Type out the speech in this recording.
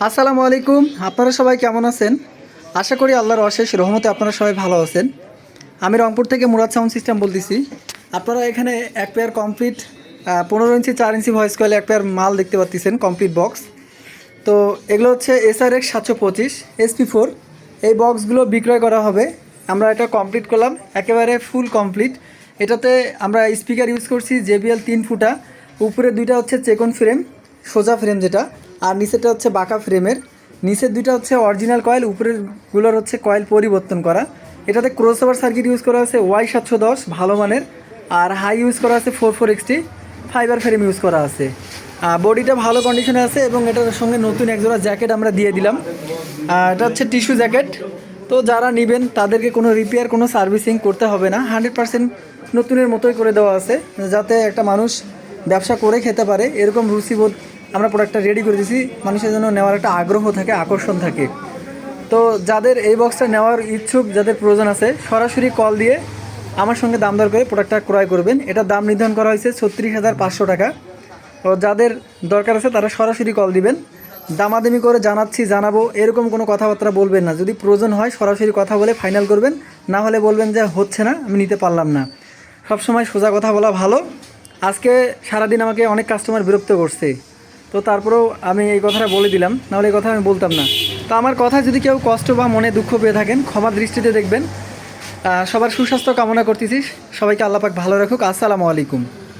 আসসালামু আলাইকুম। আপনারা সবাই কেমন আছেন? আশা করি আল্লাহর অশেষ রহমতে আপনারা সবাই ভালো আছেন। আমি রংপুর থেকে মুরাদ সাউন্ড সিস্টেম বলতেছি। আপনারা এখানে এক পেয়ার কমপ্লিট 15 ইঞ্চি 4 ইঞ্চি ভয়েস কয়েল এক পেয়ার মাল দেখতে পাচ্ছেন, কমপ্লিট বক্স। তো এগুলো হচ্ছে SRX 725 SP4। এই বক্সগুলো বিক্রয় করা হবে। আমরা এটা কমপ্লিট করলাম, একেবারে ফুল কমপ্লিট। এটাতে আমরা স্পিকার ইউজ করছি JBL 3 ফুটা, উপরে দুইটা হচ্ছে চেকন ফ্রেম, সোজা ফ্রেম যেটা, আর নিচেটা হচ্ছে বাঁকা ফ্রেমের। নিচের দুইটা হচ্ছে অরিজিনাল কয়েল, উপরেরগুলোর হচ্ছে কয়েল পরিবর্তন করা। এটাতে ক্রসওভার সার্কিট ইউজ করা আছে Y710 ভালো মানের, আর হাই ইউজ করা আছে 44XT ফাইবার ফ্রেম ইউজ করা আছে। বডিটা ভালো কন্ডিশনে আছে এবং এটার সঙ্গে নতুন একজোড়া জ্যাকেট আমরা দিয়ে দিলাম। এটা হচ্ছে টিস্যু জ্যাকেট। তো যারা নেবেন তাদেরকে কোনো রিপেয়ার, কোনো সার্ভিসিং করতে হবে না, 100% নতুনের মতোই করে দেওয়া আছে, যাতে একটা মানুষ ব্যবসা করে খেতে পারে এরকম রুচিবোধ আমরা প্রোডাক্টটা রেডি করে দিয়েছি। মানুষের জন্য নেওয়ার একটা আগ্রহ থাকে, আকর্ষণ থাকে। তো যাদের এই বক্সটা নেওয়ার ইচ্ছুক, যাদের প্রয়োজন আছে, সরাসরি কল দিয়ে আমার সঙ্গে দাম দর করে প্রোডাক্টটা ক্রয় করবেন। এটার দাম নির্ধারণ করা হয়েছে 36,500 টাকা। তো যাদের দরকার আছে তারা সরাসরি কল দিবেন। দামাদামি করে জানাবো এরকম কোনো কথাবার্তা বলবেন না। যদি প্রয়োজন হয় সরাসরি কথা বলে ফাইনাল করবেন, না হলে বলবেন যে হচ্ছে না, আমি নিতে পারলাম না। সবসময় সোজা কথা বলা ভালো। আজকে সারাদিন আমাকে অনেক কাস্টমার বিরক্ত করছে, তো তারপরেও আমি এই কথাটা বলে দিলাম, নাহলে এই কথা আমি বলতাম না। তো আমার কথা যদি কেউ কষ্ট বা মনে দুঃখ পেয়ে থাকেন, ক্ষমার দৃষ্টিতে দেখবেন। সবার সুস্বাস্থ্য কামনা করতেছি। সবাইকে আল্লাহ পাক ভালো রাখুক। আসসালামু আলাইকুম।